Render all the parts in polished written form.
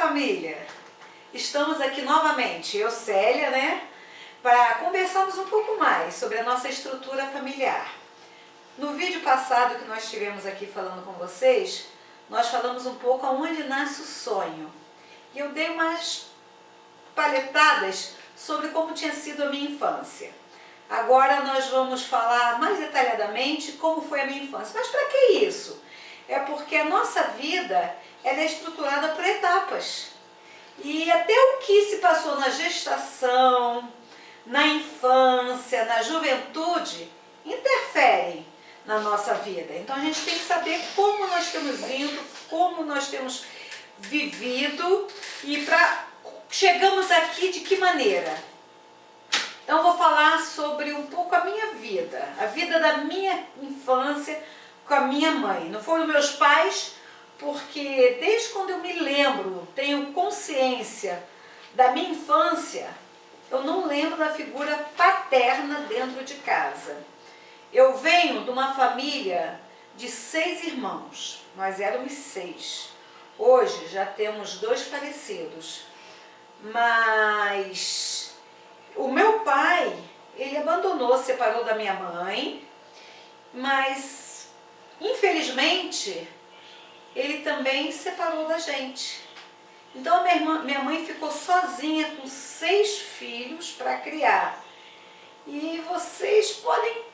família! Estamos aqui novamente, eu, Célia, né? Para conversarmos um pouco mais sobre a nossa estrutura familiar. No vídeo passado que nós tivemos aqui falando com vocês, nós falamos um pouco aonde nasce o sonho. E eu dei umas paletadas sobre como tinha sido a minha infância. Agora nós vamos falar mais detalhadamente como foi a minha infância. Mas para que isso? É porque a nossa vida ela é estruturada por etapas. E até o que se passou na gestação, na infância, na juventude, interferem na nossa vida. Então a gente tem que saber como nós temos ido, como nós temos vivido e chegamos aqui de que maneira. Então eu vou falar sobre um pouco a minha vida, a vida da minha infância com a minha mãe. Não foram meus pais, porque desde quando eu me lembro, tenho consciência da minha infância, eu não lembro da figura paterna dentro de casa. Eu venho de uma família de 6 irmãos, nós éramos 6. Hoje já temos 2 falecidos, mas o meu pai, ele abandonou, separou da minha mãe, mas infelizmente ele também separou da gente. Então minha mãe ficou sozinha com 6 filhos para criar. E vocês podem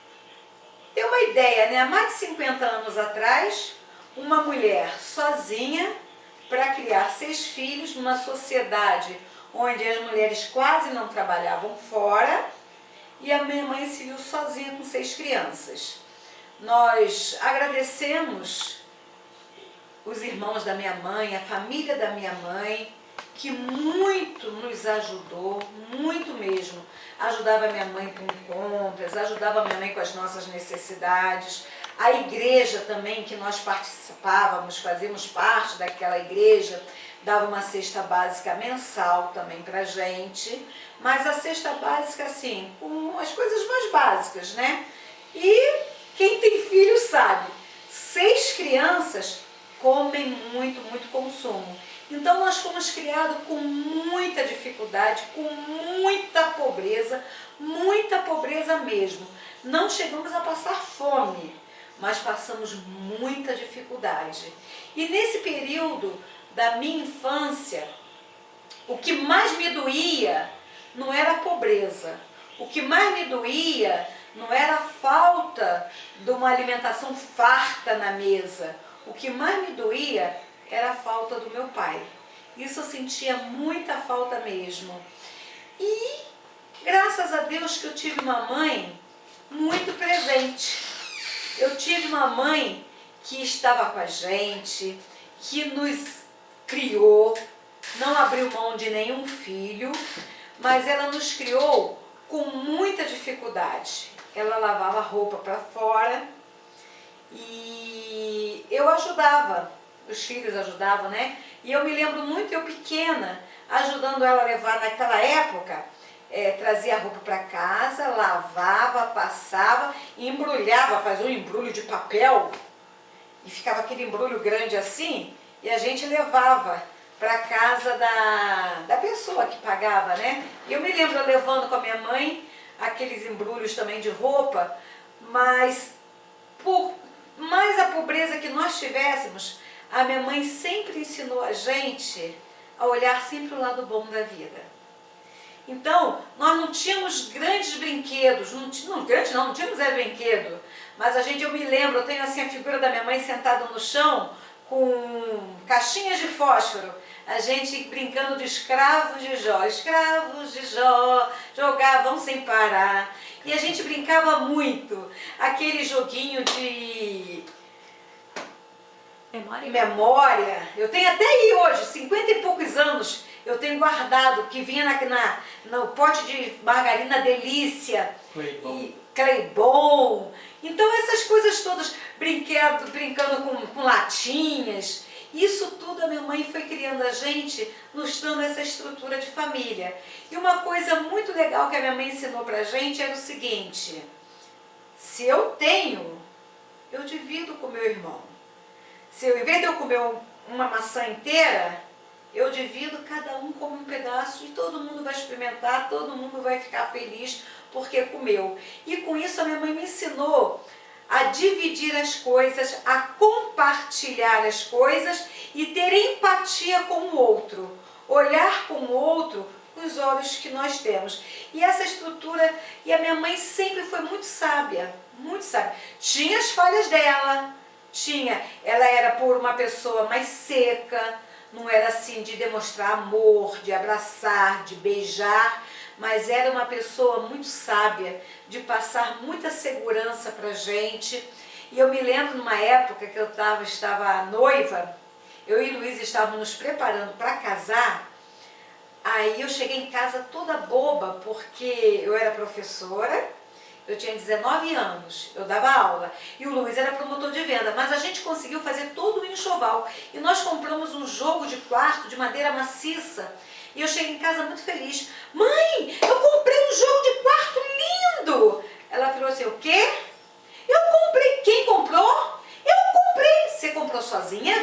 ter uma ideia, né? Há mais de 50 anos atrás, uma mulher sozinha para criar 6 filhos numa sociedade onde as mulheres quase não trabalhavam fora, e a minha mãe se viu sozinha com 6 crianças. Nós agradecemos os irmãos da minha mãe, a família da minha mãe, que muito nos ajudou, muito mesmo. Ajudava minha mãe com compras, ajudava minha mãe com as nossas necessidades. A igreja também, que nós participávamos, fazíamos parte daquela igreja, dava uma cesta básica mensal também pra gente. Mas a cesta básica, assim, com as coisas mais básicas, né? E quem tem filho sabe, 6 crianças comem muito consumo. Então nós fomos criados com muita dificuldade, com muita pobreza mesmo. Não chegamos a passar fome, mas passamos muita dificuldade. E nesse período da minha infância, o que mais me doía não era a pobreza. O que mais me doía não era a falta de uma alimentação farta na mesa. O que mais me doía era a falta do meu pai. Isso eu sentia muita falta mesmo. E graças a Deus que eu tive uma mãe muito presente. Eu tive uma mãe que estava com a gente, que nos criou, não abriu mão de nenhum filho, mas ela nos criou com muita dificuldade. Ela lavava roupa para fora e eu ajudava, os filhos ajudavam, né? E eu me lembro muito, eu pequena, ajudando ela a levar naquela época, trazia a roupa para casa, lavava, passava, embrulhava, fazia um embrulho de papel, e ficava aquele embrulho grande assim, e a gente levava para casa da pessoa que pagava, né? E eu me lembro eu levando com a minha mãe aqueles embrulhos também de roupa, mas por mais a pobreza que nós tivéssemos, a minha mãe sempre ensinou a gente a olhar sempre o lado bom da vida. Então, nós não tínhamos grandes brinquedos, não tínhamos brinquedo, mas eu me lembro, eu tenho assim a figura da minha mãe sentada no chão com caixinhas de fósforo, a gente brincando de escravos de Jó, jogavam sem parar, e a gente brincava muito, aquele joguinho de memória, eu tenho até aí hoje, 50 e poucos anos, eu tenho guardado, que vinha no pote de margarina Delícia, Claybon. Então essas coisas todas, brincando com latinhas, isso tudo a minha mãe foi criando a gente, nos dando essa estrutura de família. E uma coisa muito legal que a minha mãe ensinou pra gente era o seguinte: se eu tenho, eu divido com meu irmão. Se eu, em vez de eu comer uma maçã inteira, eu divido, cada um come um pedaço e todo mundo vai experimentar, todo mundo vai ficar feliz porque comeu. E com isso a minha mãe me ensinou a dividir as coisas, a compartilhar as coisas e ter empatia com o outro. Olhar com o outro com os olhos que nós temos. E essa estrutura, e a minha mãe sempre foi muito sábia, muito sábia. Tinha as falhas dela, ela era por uma pessoa mais seca, não era assim de demonstrar amor, de abraçar, de beijar, mas era uma pessoa muito sábia, de passar muita segurança pra gente. E eu me lembro numa época que eu estava noiva, eu e Luiz estávamos nos preparando para casar. Aí eu cheguei em casa toda boba, porque eu era professora, eu tinha 19 anos, eu dava aula, e o Luiz era promotor de venda, mas a gente conseguiu fazer todo o enxoval. E nós compramos um jogo de quarto de madeira maciça, e eu cheguei em casa muito feliz. Mãe, eu comprei um jogo de quarto lindo! Ela falou assim, o quê? Eu comprei. Quem comprou? Eu comprei. Você comprou sozinha?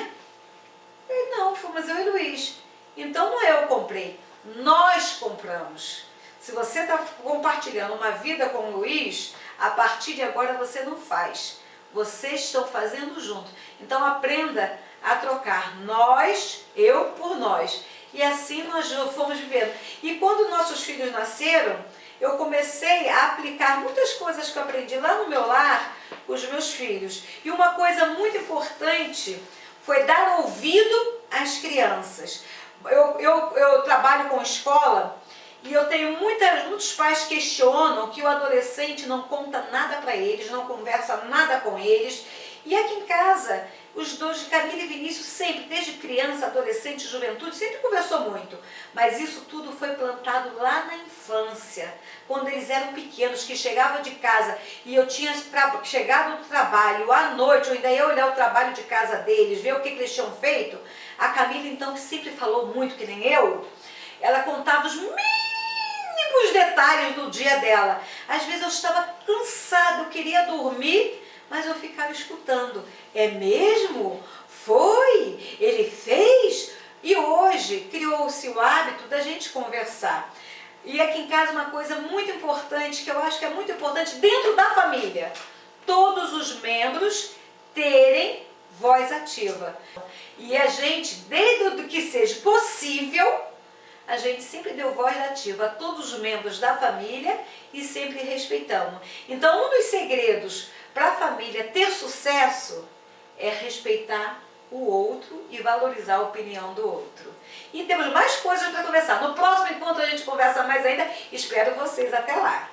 Eu falei, não, fomos eu e Luiz. Então não eu comprei, nós compramos. Se você está compartilhando uma vida com o Luiz, a partir de agora você não faz. Vocês estão fazendo junto. Então aprenda a trocar nós, eu por nós. E assim nós fomos vivendo. E quando nossos filhos nasceram, eu comecei a aplicar muitas coisas que eu aprendi lá no meu lar com os meus filhos. E uma coisa muito importante foi dar ouvido às crianças. Eu trabalho com escola e eu tenho muitos pais que questionam que o adolescente não conta nada para eles, não conversa nada com eles. E aqui em casa, os dois, Camila e Vinícius, sempre, desde criança, adolescente, juventude, sempre conversou muito. Mas isso tudo foi plantado lá na infância, quando eles eram pequenos, que chegavam de casa e eu tinha chegado do trabalho à noite, eu ainda ia olhar o trabalho de casa deles, ver o que eles tinham feito. A Camila, então, que sempre falou muito, que nem eu, ela contava os mínimos detalhes do dia dela. Às vezes eu estava cansada, eu queria dormir, mas eu ficava escutando. É mesmo? Foi? Ele fez? E hoje criou-se o hábito da gente conversar. E aqui em casa uma coisa muito importante, que eu acho que é muito importante dentro da família. Todos os membros terem voz ativa. E a gente, desde o que seja possível, a gente sempre deu voz ativa a todos os membros da família e sempre respeitamos. Então, um dos segredos para a família ter sucesso é respeitar o outro e valorizar a opinião do outro. E temos mais coisas para conversar. No próximo encontro a gente conversa mais ainda. Espero vocês até lá.